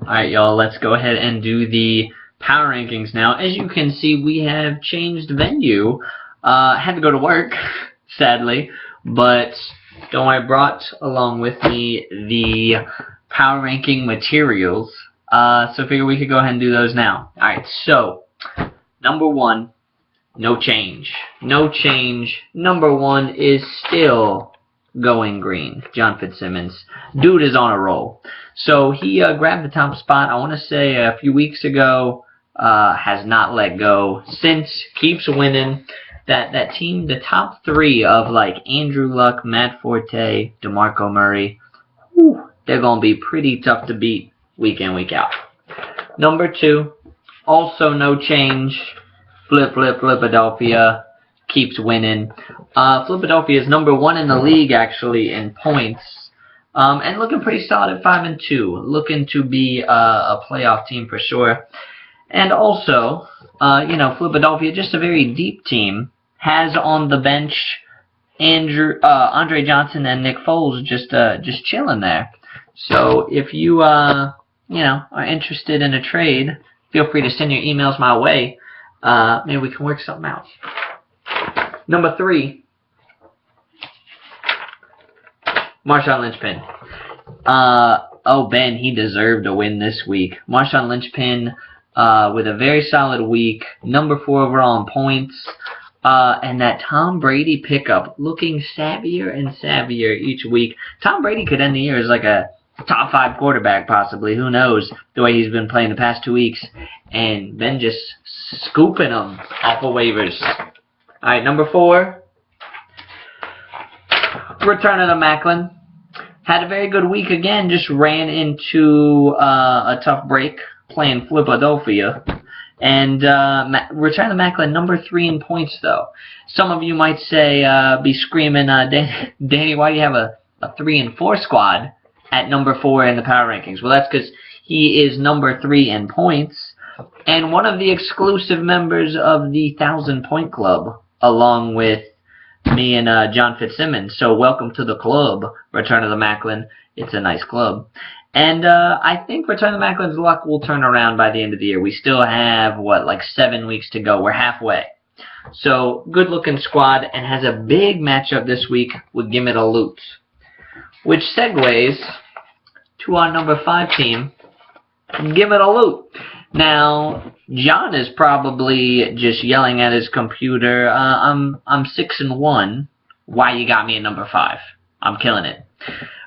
Alright, y'all, let's go ahead and do the power rankings now. As you can see, we have changed venue. Had to go to work, sadly, but don't worry, I brought along with me the power ranking materials. So I figure we could go ahead and do those now. Alright, so, number 1, no change. No change. Number 1 is still going green. John Fitzsimmons. Dude is on a roll. So he grabbed the top spot, I want to say a few weeks ago, has not let go since, keeps winning. That team, the top 3 of like Andrew Luck, Matt Forte, DeMarco Murray, whew, they're going to be pretty tough to beat week in, week out. Number 2, also no change. Philadelphia keeps winning. Philadelphia is number 1 in the league, actually, in points. And looking pretty solid at 5-2. Looking to be a playoff team for sure. And also, Philadelphia, just a very deep team, has on the bench Andre Johnson and Nick Foles just chilling there. So if you are interested in a trade, feel free to send your emails my way. Maybe we can work something out. Number 3, Marshawn Lynchpin. Ben, he deserved a win this week. Marshawn Lynchpin with a very solid week. Number 4 overall in points. And that Tom Brady pickup looking savvier and savvier each week. Tom Brady could end the year as like a top 5 quarterback possibly. Who knows the way he's been playing the past 2 weeks. And Ben just scooping them off of waivers. Alright, number 4. Return of the Macklin. Had a very good week again. Just ran into a tough break playing Philadelphia. And Return of the Macklin, number 3 in points, though. Some of you might say, be screaming, Danny, why do you have a 3 and 4 squad at number 4 in the power rankings? Well, that's because he is number 3 in points and one of the exclusive members of the 1,000-point club, along with me and John Fitzsimmons. So welcome to the club, Return of the Macklin. It's a nice club. And I think Return of the Macklin's luck will turn around by the end of the year. We still have, like 7 weeks to go. We're halfway. So, good-looking squad, and has a big matchup this week with Gimme a Loot. Which segues to our number 5 team, Gimme a Loot. Now, John is probably just yelling at his computer, I'm 6-1. Why you got me at number 5? I'm killing it.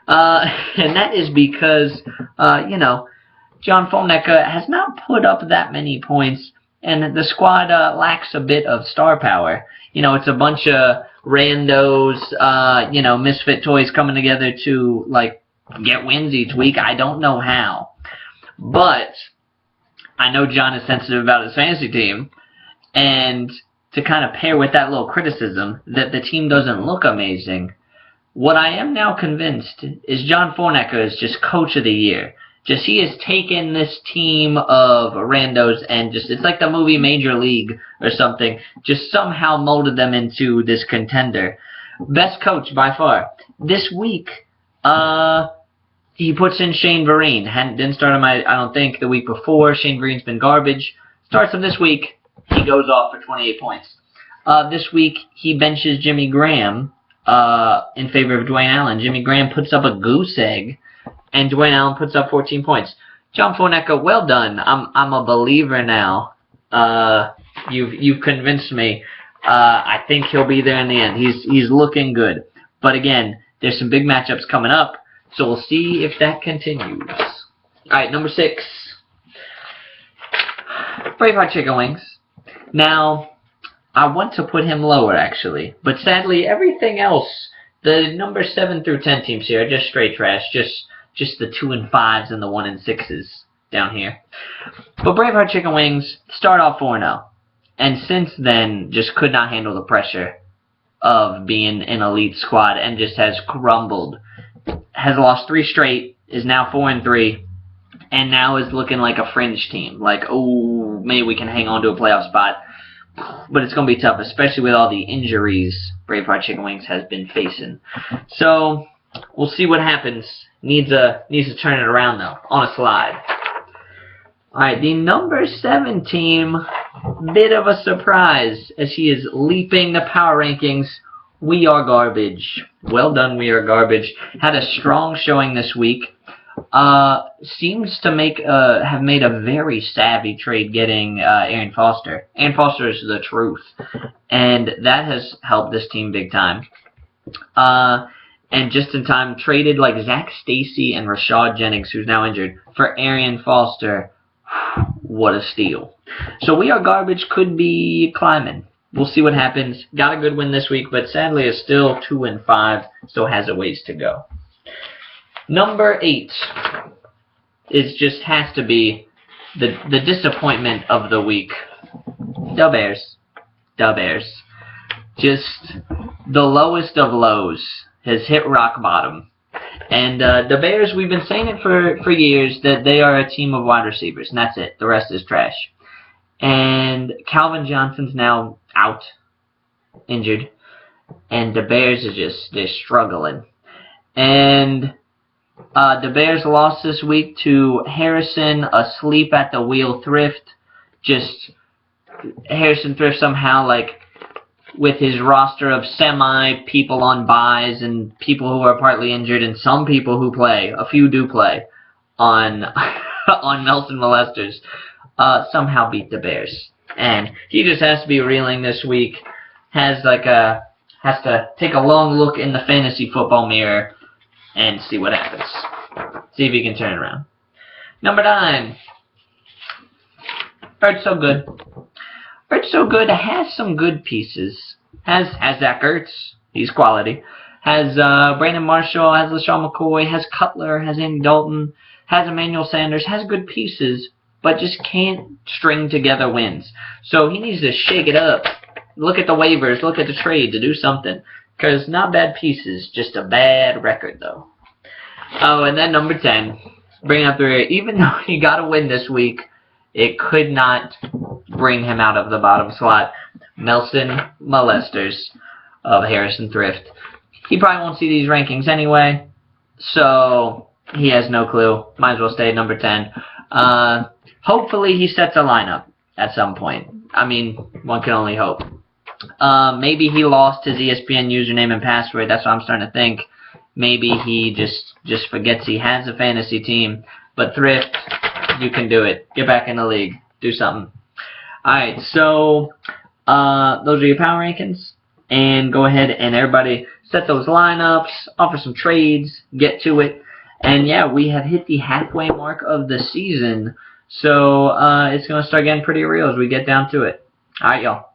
And that is because, John Fonseca has not put up that many points, and the squad lacks a bit of star power. It's a bunch of randos, misfit toys coming together to, get wins each week. I don't know how. But I know John is sensitive about his fantasy team, and to kind of pair with that little criticism that the team doesn't look amazing, what I am now convinced is John Fonseca is just coach of the year. Just he has taken this team of randos and it's like the movie Major League or something, just somehow molded them into this contender. Best coach by far. This week, he puts in Shane Vereen. Didn't start him, I don't think, the week before. Shane Vereen's been garbage. Starts him this week. He goes off for 28 points. This week, he benches Jimmy Graham in favor of Dwayne Allen. Jimmy Graham puts up a goose egg, and Dwayne Allen puts up 14 points. John Fonseca, well done. I'm a believer now. You've convinced me. I think he'll be there in the end. He's looking good. But again, there's some big matchups coming up, so we'll see if that continues. Alright, number 6. Braveheart Chicken Wings. Now, I want to put him lower, actually. But sadly, everything else, the number 7 through 10 teams here are just straight trash. Just the 2 and 5s and the 1 and 6s down here. But Braveheart Chicken Wings start off 4-0. And since then, just could not handle the pressure of being an elite squad and just has crumbled. Has lost 3 straight, is now 4-3, and now is looking like a fringe team. Like, oh, maybe we can hang on to a playoff spot. But it's going to be tough, especially with all the injuries Braveheart Chicken Wings has been facing. So, we'll see what happens. Needs to turn it around, though, on a slide. Alright, the number 7 team, bit of a surprise as he is leaping the power rankings. We are garbage. Well done, we are garbage. Had a strong showing this week. Seems to have made a very savvy trade getting Aaron Foster. Aaron Foster is the truth. And that has helped this team big time. And just in time, traded like Zach Stacy and Rashad Jennings, who's now injured, for Aaron Foster. What a steal. So we are garbage, could be climbing. We'll see what happens. Got a good win this week, but sadly is still 2-5. Still has a ways to go. Number 8 has to be the disappointment of the week. The Bears. The Bears. Just the lowest of lows. Has hit rock bottom. And the Bears, we've been saying it for years that they are a team of wide receivers, and that's it. The rest is trash. And Calvin Johnson's now out, injured, and the Bears are they're struggling. And the Bears lost this week to Harrison, asleep at the wheel Thrift. Just Harrison Thrift somehow, like, with his roster of people on buys and people who are partly injured and some people who play, a few do play, on on Nelson Molesters, somehow beat the Bears. And he just has to be reeling this week, has to take a long look in the fantasy football mirror and see what happens. See if he can turn it around. Number 9. Ertz So Good. Ertz So Good has some good pieces. Has Zach Ertz. He's quality. Has Brandon Marshall. Has LaShawn McCoy. Has Cutler. Has Andy Dalton. Has Emmanuel Sanders. Has good pieces, but just can't string together wins. So he needs to shake it up. Look at the waivers. Look at the trade to do something. Because not bad pieces. Just a bad record, though. Oh, and then number 10. Bring up the rear. Even though he got a win this week, it could not bring him out of the bottom slot. Nelson Molesters of Harrison Thrift. He probably won't see these rankings anyway, so he has no clue. Might as well stay at number 10. Hopefully he sets a lineup at some point. I mean, one can only hope. Maybe he lost his ESPN username and password. That's what I'm starting to think. Maybe he just forgets he has a fantasy team. But Thrift, you can do it. Get back in the league. Do something. Alright, so those are your power rankings. And go ahead and everybody set those lineups, offer some trades, get to it. And yeah, we have hit the halfway mark of the season. So it's going to start getting pretty real as we get down to it. Alright, y'all.